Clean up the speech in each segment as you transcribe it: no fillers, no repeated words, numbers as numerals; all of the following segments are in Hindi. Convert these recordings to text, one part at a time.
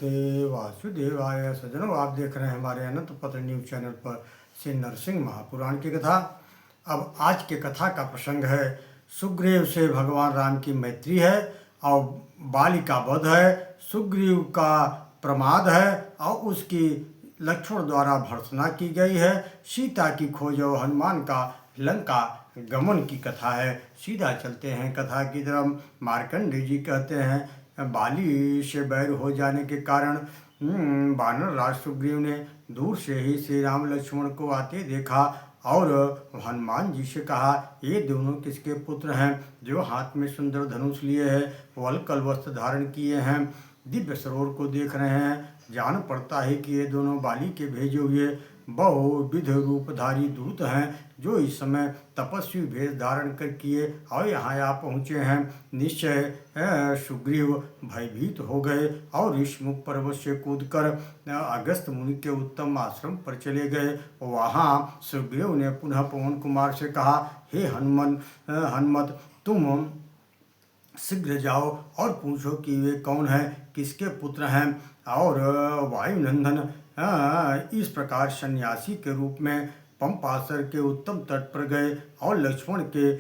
नमोस्तुते वासुदेवाय। सज्जनों, आप देख रहे हैं हमारे अनंत पत्र न्यूज चैनल पर से नरसिंह महापुराण की कथा। अब आज के कथा का प्रसंग है सुग्रीव से भगवान राम की मैत्री है और बाली का वध है, सुग्रीव का प्रमाद है और उसकी लक्ष्मण द्वारा भर्त्सना की गई है, सीता की खोज और हनुमान का लंका गमन की कथा है। सीधा चलते हैं कथा की तरफ। मार्कंडेय जी कहते हैं बाली से बैर हो जाने के कारण वानर राज सुग्रीव ने दूर से ही श्री राम लक्ष्मण को आते देखा और हनुमान जी से कहा, ये दोनों किसके पुत्र हैं जो हाथ में सुंदर धनुष लिए हैं, वल्कल वस्त्र धारण किए हैं, दिव्य सरोवर को देख रहे हैं। जान पड़ता है कि ये दोनों बाली के भेजे हुए बहुविध रूपधारी दूत हैं जो इस समय तपस्वी भेष धारण कर किए और यहाँ आ पहुँचे हैं। निश्चय सुग्रीव भयभीत हो गए और ऋषमुख पर्वत से कूदकर अगस्त मुनि के उत्तम आश्रम पर चले गए। वहाँ सुग्रीव ने पुनः पवन कुमार से कहा, हे हनुमत, तुम शीघ्र जाओ और पूछो कि वे कौन हैं, किसके पुत्र हैं। और वायुनंदन इस प्रकार सन्यासी के रूप में पंपासर के उत्तम तट पर गए और लक्ष्मण के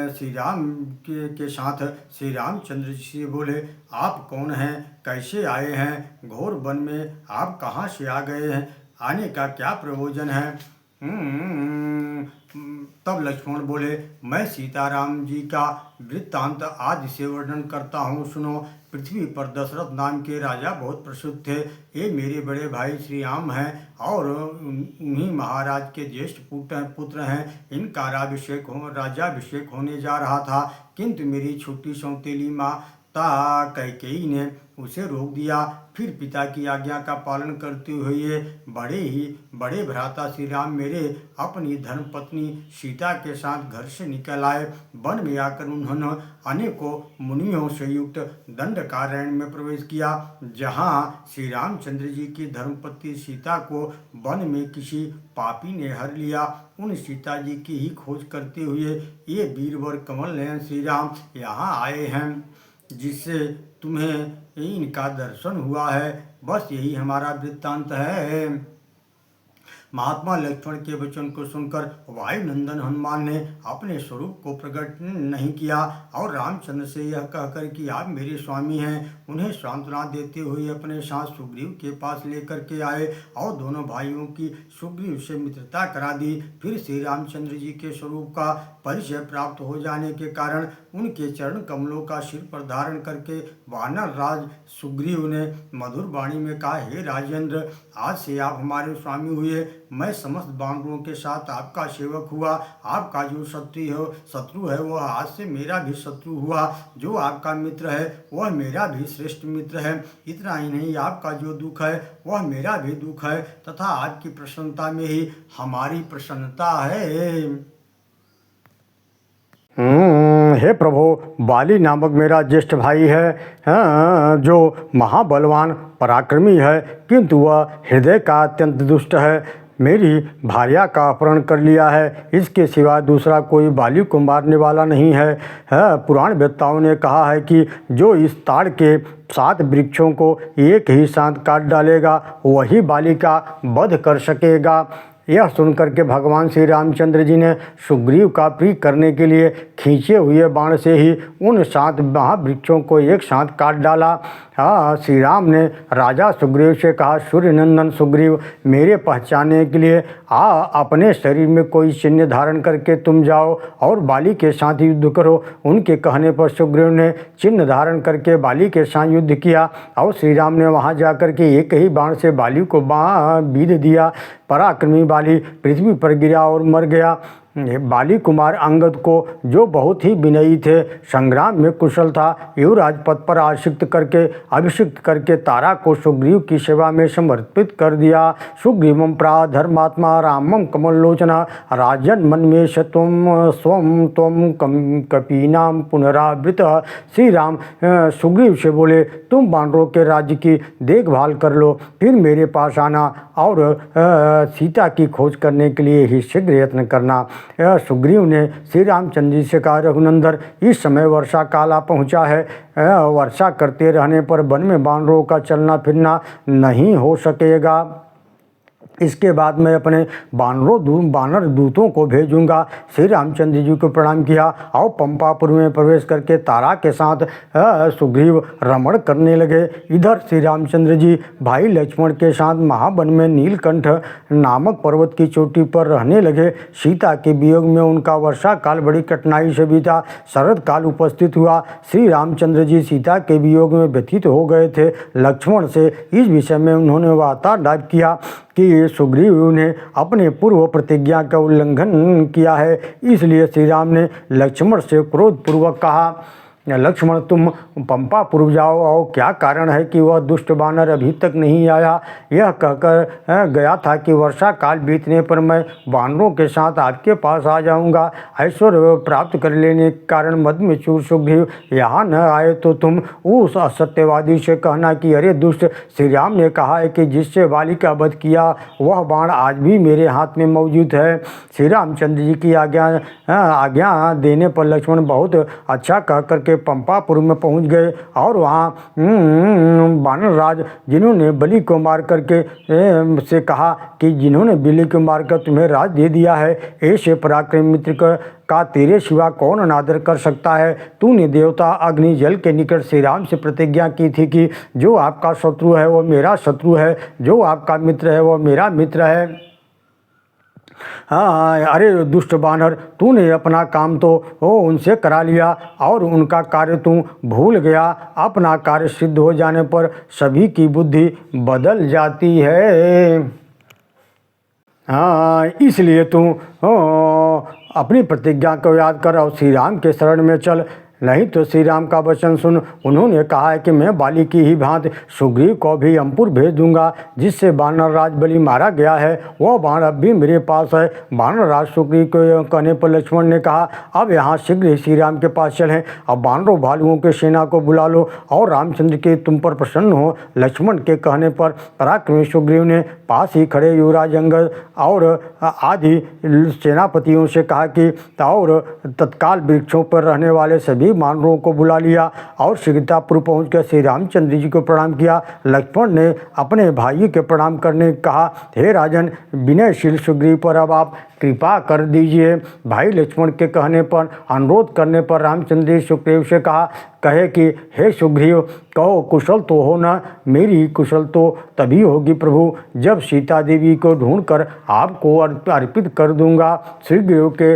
श्री राम के साथ श्री रामचंद्र जी से बोले, आप कौन हैं, कैसे आए हैं, घोर वन में आप कहाँ से आ गए हैं, आने का क्या प्रयोजन है। तब लक्ष्मण बोले, मैं सीताराम जी का वृत्तांत आदि से वर्णन करता हूँ, सुनो। पृथ्वी पर दशरथ नाम के राजा बहुत प्रसिद्ध थे। ये मेरे बड़े भाई श्री राम हैं और उन्हीं महाराज के ज्येष्ठ पुत्र हैं। इनका राज्याभिषेक होने जा रहा था, किंतु मेरी छोटी सौतेली माता कैकेयी ने उसे रोक दिया। फिर पिता की आज्ञा का पालन करते हुए बड़े भ्राता श्री राम मेरे अपनी धर्मपत्नी सीता के साथ घर से निकल आए। वन में आकर उन्होंने अनेकों मुनियों से युक्त दंडकारण्य में प्रवेश किया, जहाँ श्री रामचंद्र जी की धर्मपत्नी सीता को वन में किसी पापी ने हर लिया। उन सीता जी की ही खोज करते हुए ये वीरवर कमल नयन श्री राम यहाँ आए हैं, जिससे तुम्हें इनका दर्शन हुआ है। बस यही हमारा वृत्तांत है। महात्मा लक्ष्मण के वचन को सुनकर वायुनंदन हनुमान ने अपने स्वरूप को प्रकट नहीं किया और रामचंद्र से यह कहकर कि आप मेरे स्वामी हैं, उन्हें सांत्वना देते हुए अपने साथ सुग्रीव के पास लेकर के आए और दोनों भाइयों की सुग्रीव से मित्रता करा दी। फिर श्री रामचंद्र जी के स्वरूप का परिचय प्राप्त हो जाने के कारण उनके चरण कमलों का सिर पर धारण करके वानर राज सुग्रीव ने मधुर वाणी में कहा, हे राजेंद्र, आज से आप हमारे स्वामी हुए। मैं समस्त वानरों के साथ आपका सेवक हुआ। आपका जो शत्रु है वह आज से मेरा भी शत्रु हुआ। जो आपका मित्र है वह मेरा भी श्रेष्ठ मित्र है। इतना ही नहीं, आपका जो दुख है वह मेरा भी दुख है तथा आपकी प्रसन्नता में ही हमारी प्रसन्नता है। हे प्रभु, बाली नामक मेरा ज्येष्ठ भाई है, जो महाबलवान पराक्रमी है, किंतु वह हृदय का अत्यंत दुष्ट है। मेरी भार्या का अपहरण कर लिया है। इसके सिवा दूसरा कोई बाली को मारने वाला नहीं है। पुराण वेत्ताओं ने कहा है कि जो इस ताड़ के 7 वृक्षों को एक ही साथ काट डालेगा वही बाली का वध कर सकेगा। यह सुनकर के भगवान श्री रामचंद्र जी ने सुग्रीव का प्रिय करने के लिए खींचे हुए बाण से ही उन 7 महावृक्षों को एक साथ काट डाला। श्री राम ने राजा सुग्रीव से कहा, सूर्यनंदन सुग्रीव, मेरे पहचानने के लिए अपने शरीर में कोई चिन्ह धारण करके तुम जाओ और बाली के साथ युद्ध करो। उनके कहने पर सुग्रीव ने चिन्ह धारण करके बाली के साथ युद्ध किया और श्री राम ने वहां जाकर के एक ही बाण से बाली को बीध दिया। पराक्रमी बाली पृथ्वी पर गिरा और मर गया। बाली कुमार अंगद को, जो बहुत ही विनयी थे, संग्राम में कुशल था, युवराज पद पर अभिषिक्त करके तारा को सुग्रीव की सेवा में समर्पित कर दिया। सुग्रीवम धर्मात्मा रामम कमलोचना राजन मन्मेष त्वम कपीनाम पुनरावृत। श्री राम सुग्रीव से बोले, तुम वानरों के राज्य की देखभाल कर लो, फिर मेरे पास आना और सीता की खोज करने के लिए ही शीघ्र यत्न करना। सुग्रीव ने श्री रामचंद्र जी से कहा, रघुनंदन, इस समय वर्षा काल आ पहुँचा है। वर्षा करते रहने पर वन में बानरों का चलना फिरना नहीं हो सकेगा। इसके बाद मैं अपने बानर दूतों को भेजूंगा। श्री रामचंद्र जी को प्रणाम किया और पंपापुर में प्रवेश करके तारा के साथ सुग्रीव रमण करने लगे। इधर श्री रामचंद्र जी भाई लक्ष्मण के साथ महावन में नीलकंठ नामक पर्वत की चोटी पर रहने लगे। सीता के वियोग में उनका वर्षा काल बड़ी कठिनाई से बीता। शरद काल उपस्थित हुआ। श्री रामचंद्र जी सीता के वियोग में व्यथित हो गए थे। लक्ष्मण से इस विषय में उन्होंने वार्तालाप किया कि सुग्रीव ने अपने पूर्व प्रतिज्ञा का उल्लंघन किया है। इसलिए श्री राम ने लक्ष्मण से क्रोधपूर्वक कहा, लक्ष्मण, तुम पंपापुर जाओ और क्या कारण है कि वह दुष्ट बानर अभी तक नहीं आया। यह कहकर गया था कि वर्षा काल बीतने पर मैं बानरों के साथ आपके पास आ जाऊंगा। ऐश्वर्य प्राप्त कर लेने के कारण मद में चूर सुग्रीव यहाँ न आए तो तुम उस असत्यवादी से कहना कि अरे दुष्ट, श्री राम ने कहा है कि जिससे वाली का वध किया वह बाण आज भी मेरे हाथ में मौजूद है। श्री रामचंद्र जी की आज्ञा देने पर लक्ष्मण बहुत अच्छा कह करके पंपापुर में पहुंच गए और वहाँ वानरराज जिन्होंने बलि को मार करके से कहा कि जिन्होंने बलि को मारकर तुम्हें राज दे दिया है, ऐसे पराक्रमी मित्र का तेरे सिवा कौन अनादर कर सकता है। तूने देवता अग्नि जल के निकट श्री राम से प्रतिज्ञा की थी कि जो आपका शत्रु है वह मेरा शत्रु है, जो आपका मित्र है वह मेरा मित्र है। हाँ, अरे दुष्ट बानर, तूने अपना काम तो उनसे करा लिया और उनका कार्य तू भूल गया। अपना कार्य सिद्ध हो जाने पर सभी की बुद्धि बदल जाती है। हाँ, इसलिए तू अपनी प्रतिज्ञा को याद कर और श्री राम के शरण में चल, नहीं तो श्री राम का वचन सुन। उन्होंने कहा है कि मैं बाली की ही भांति सुग्रीव को भी अंपुर भेज दूंगा, जिससे वानरराज बलि मारा गया है वह बाण अब भी मेरे पास है। वानरराज सुग्रीव को कहने पर लक्ष्मण ने कहा, अब यहाँ शीघ्र ही श्री राम के पास चलें। अब वानरों भालुओं के सेना को बुला लो और रामचंद्र के तुम पर प्रसन्न हो। लक्ष्मण के कहने पर पराक्रमी सुग्रीव ने पास ही खड़े युवराज अंगद और आदि सेनापतियों से कहा कि और तत्काल वृक्षों पर रहने वाले सभी वानरों को बुला लिया और शीघ्रतापुर पहुंचकर श्री रामचंद्र जी को प्रणाम किया। लक्ष्मण ने अपने भाई के प्रणाम करने कहा, हे राजन, विनयशील सुग्रीव पर अब आप कृपा कर दीजिए। भाई लक्ष्मण के कहने पर अनुरोध करने पर रामचंद्र जी सुग्रीव से कहे कि हे सुग्रीव, कहो कुशल तो हो ना। मेरी कुशल तो तभी होगी प्रभु जब सीता देवी को ढूंढकर आपको अर्पित कर दूंगा। सुग्रीव के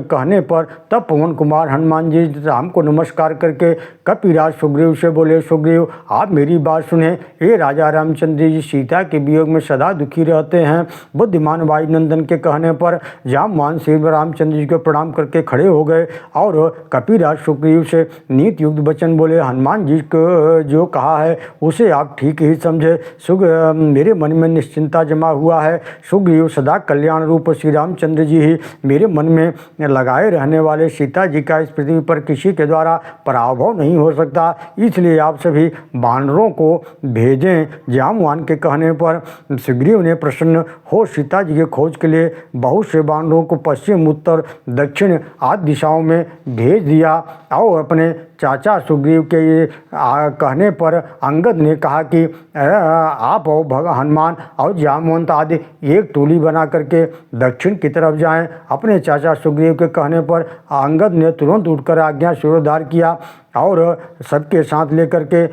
कहने पर तब पवन कुमार हनुमान जी राम को नमस्कार करके कपिराज सुग्रीव से बोले, सुग्रीव, आप मेरी बात सुने। ये राजा रामचंद्र जी सीता के वियोग में सदा दुखी रहते हैं। बुद्धिमान वायुनंदन के कहने पर जामवान श्री रामचंद्र जी को प्रणाम करके खड़े हो गए और कपिराज सुग्रीव से नीति युक्त वचन बोले, हनुमान जी को जो कहा है उसे आप ठीक ही समझे। मेरे मन में निश्चिंता जमा हुआ है। सुग्रीव, सदा कल्याण रूप श्री रामचंद्र जी ही मेरे मन में लगाए रहने वाले सीता जी का इस पृथ्वी पर किसी के द्वारा पराभव नहीं हो सकता। इसलिए आप सभी वानरों को भेजें। जामवान के कहने पर सुग्रीव ने प्रसन्न हो सीता जी के खोज के लिए बहुत से वानरों को पश्चिम, उत्तर, दक्षिण आदि दिशाओं में भेज दिया और अपने चाचा सुग्रीव के कहने पर अंगद ने कहा कि आप और हनुमान और जामवंत आदि एक टोली बना करके दक्षिण की तरफ जाएं। अपने चाचा सुग्रीव के कहने पर अंगद ने तुरंत उठकर आज्ञा शिरोधार्य किया और सबके साथ लेकर के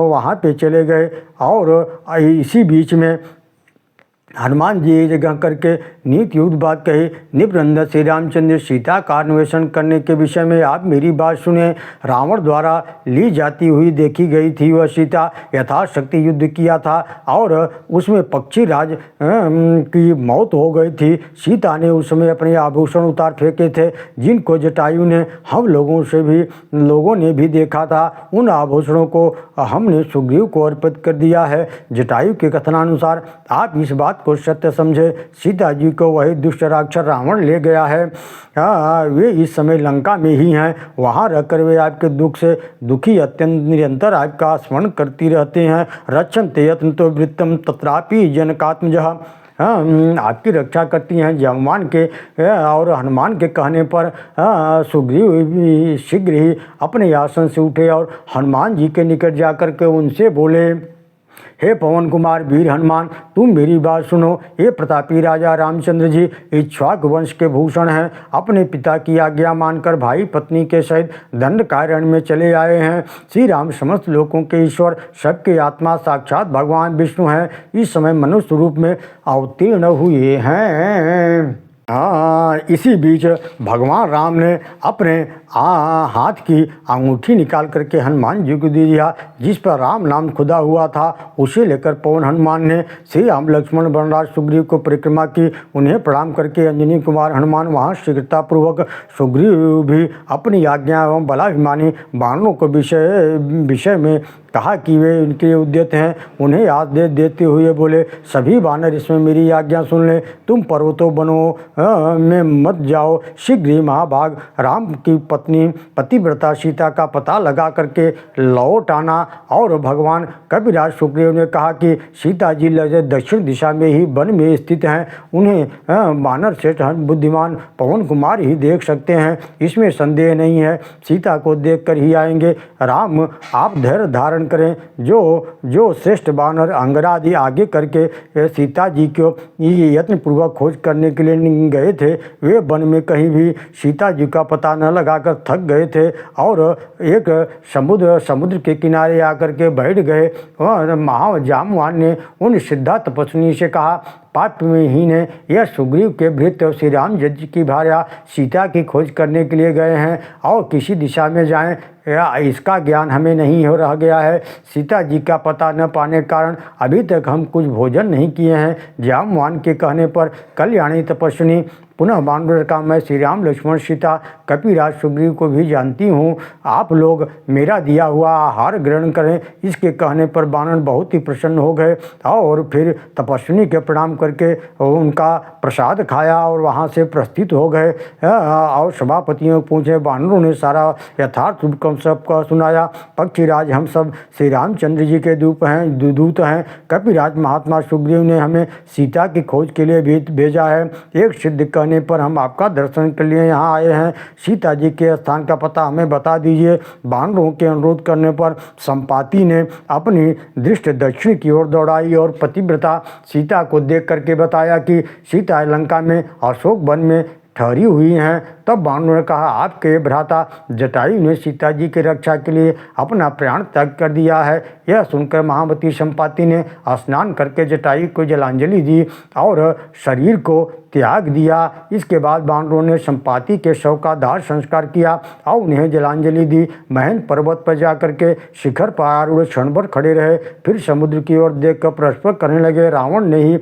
वहाँ पे चले गए। और इसी बीच में हनुमान जी ये जगह करके नीति युक्त बात कही, निवृंद श्री रामचंद्र सीता का अन्वेषण करने के विषय में आप मेरी बात सुने। रावण द्वारा ली जाती हुई देखी गई थी वह सीता यथाशक्ति युद्ध किया था और उसमें पक्षी राज की मौत हो गई थी। सीता ने उस समय अपने आभूषण उतार फेंके थे जिनको जटायु ने हम लोगों ने भी देखा था। उन आभूषणों को हमने सुग्रीव को अर्पित कर दिया है। जटायु के कथनानुसार आप इस बात को सत्य समझे। सीता जी को वही दुष्ट राक्षस रावण ले गया है। वे इस समय लंका में ही हैं। वहाँ रहकर वे आपके दुख से दुखी अत्यंत निरंतर आपका स्मरण करती रहते हैं। रक्षन्ते यत्न तो वृत्तम तत्रापि जनकात्मजः। आपकी रक्षा करती हैं। जाम्बवान के और हनुमान के कहने पर सुग्रीव भी शीघ्र ही अपने आसन से उठे और हनुमान जी के निकट जाकर के उनसे बोले, हे पवन कुमार वीर हनुमान, तुम मेरी बात सुनो। ये प्रतापी राजा रामचंद्र जी इक्ष्वाकु वंश के भूषण हैं। अपने पिता की आज्ञा मानकर भाई पत्नी के सहित दंडकारण्य में चले आए हैं। श्री राम समस्त लोकों के ईश्वर, सबके आत्मा साक्षात भगवान विष्णु हैं। इस समय मनुष्य रूप में अवतीर्ण हुए हैं। इसी बीच भगवान राम ने अपने हाथ की अंगूठी निकाल करके हनुमान जी को दे दिया, जिस पर राम नाम खुदा हुआ था। उसे लेकर पवन हनुमान ने श्री राम लक्ष्मण वनराज सुग्रीव को परिक्रमा की। उन्हें प्रणाम करके अंजनी कुमार हनुमान वहाँ शीघ्रतापूर्वक सुग्रीव भी अपनी आज्ञा एवं बलाभिमानी वानरों को विषय में कहा कि वे उनके उद्यत हैं। उन्हें आदेश देते हुए बोले, सभी वानर इसमें मेरी आज्ञा सुन ले। तुम पर्वतों वनों में मत जाओ। शीघ्र ही महाभाग राम की पत्नी पतिव्रता सीता का पता लगा करके लौट आना। और भगवान कपिराज सुग्रीव ने कहा कि सीता जी दक्षिण दिशा में ही वन में स्थित हैं। उन्हें वानर श्रेष्ठ बुद्धिमान पवन कुमार ही देख सकते हैं, इसमें संदेह नहीं है। सीता को देख कर ही आएंगे। राम आप धैर्य धारण करें। जो श्रेष्ठ वानर अंगरादि आगे करके सीता जी को यत्न पूर्वक खोज करने के लिए गए थे, वे वन में कहीं भी सीता जी का पता न लगाकर थक गए थे और एक समुद्र के किनारे आकर के बैठ गए। जाम्बवान ने उन सिद्धा तपस्विनी से कहा, पाप में ही ने यह सुग्रीव के भृत्य श्री राम जी की भार्या सीता की खोज करने के लिए गए हैं और किसी दिशा में जाएं इसका ज्ञान हमें नहीं हो रह गया है। सीता जी का पता न पाने के कारण अभी तक हम कुछ भोजन नहीं किए हैं। जाम्बवान के कहने पर कल्याणी तपस्विनी पुनः वानर का मैं श्री राम लक्ष्मण सीता कपिराज सुग्रीव को भी जानती हूँ। आप लोग मेरा दिया हुआ आहार ग्रहण करें। इसके कहने पर वानर बहुत ही प्रसन्न हो गए और फिर तपस्विनी के प्रणाम करके उनका प्रसाद खाया और वहाँ से प्रस्थित हो गए। और सभापतियों को पूछे, वानरों ने सारा यथार्थ सबका सुनाया। पक्षीराज, हम सब श्री रामचंद्र जी के दूत हैं। कपिराज महात्मा सुग्रीव ने हमें सीता की खोज के लिए भी भेजा है। एक सिद्ध कहने पर हम आपका दर्शन के लिए यहाँ आए हैं। सीता जी के स्थान का पता हमें बता दीजिए। वानरों के अनुरोध करने पर संपाति ने अपनी दृष्टि दक्षिण की ओर दौड़ाई और पतिव्रता सीता को देख करके बताया कि सीता लंका में अशोक वन में ठहरी हुई हैं। तब वानरों ने कहा, आपके भ्राता जटायु ने सीता जी की रक्षा के लिए अपना प्राण त्याग कर दिया है। यह सुनकर महावती संपाति ने स्नान करके जटायु को जलांजलि दी और शरीर को त्याग दिया। इसके बाद वानरों ने संपाति के शव का दाह संस्कार किया और उन्हें जलांजलि दी। महन पर्वत पर जाकर के शिखर पर आरूढ़ क्षण भर खड़े रहे, फिर समुद्र की ओर देखकर परस्पर करने लगे, रावण ने ही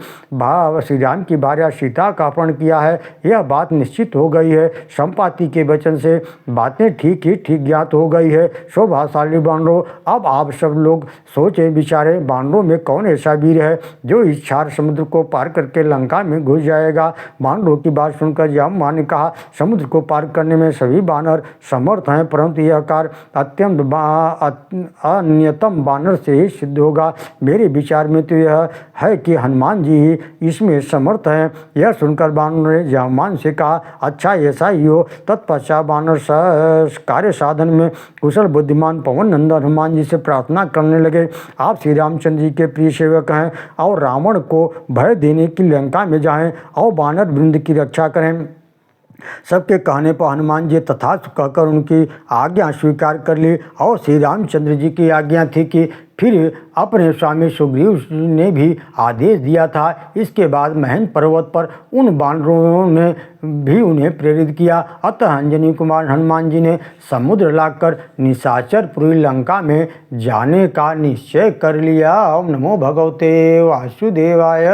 श्री राम की भार्या सीता का अपहरण किया है। यह बात निश्चित हो गई है। संपाति के वचन से बातें ठीक ज्ञात हो गई है। शोभाशाली वानरों, अब आप सब लोग सोचे विचारे, वानरों में कौन ऐसा वीर है जो इस क्षार समुद्र को पार करके लंका में घुस जाएगा। वानरों की बात सुनकर जाम्बवान ने कहा, समुद्र को पार करने में सभी वानर समर्थ हैं, परंतु यह कार्य अत्यंत अन्यतम वानर से ही सिद्ध होगा। मेरे विचार में तो यह है कि हनुमान जी ही इसमें समर्थ हैं। यह सुनकर वानरों ने जाम्बवान से कहा, अच्छा ऐसा ही हो। तत्पश्चात वानर कार्य साधन में कुशल बुद्धिमान पवन नंदन हनुमान जी से प्रार्थना करने लगे, आप श्री रामचंद्र जी के प्रिय सेवक हैं और रावण को भय देने की लंका में जाएं और वानर वृंद की रक्षा करें। सबके कहने पर हनुमान जी तथास्तु कहकर उनकी आज्ञा स्वीकार कर ली और श्री रामचंद्र जी की आज्ञा थी कि फिर अपने स्वामी सुग्रीव ने भी आदेश दिया था। इसके बाद महन पर्वत पर उन वानरों ने भी उन्हें प्रेरित किया। अतः अंजनी कुमार हनुमान जी ने समुद्र लाकर निशाचरपुरी लंका में जाने का निश्चय कर लिया। ओम नमो भगवते वासुदेवाय।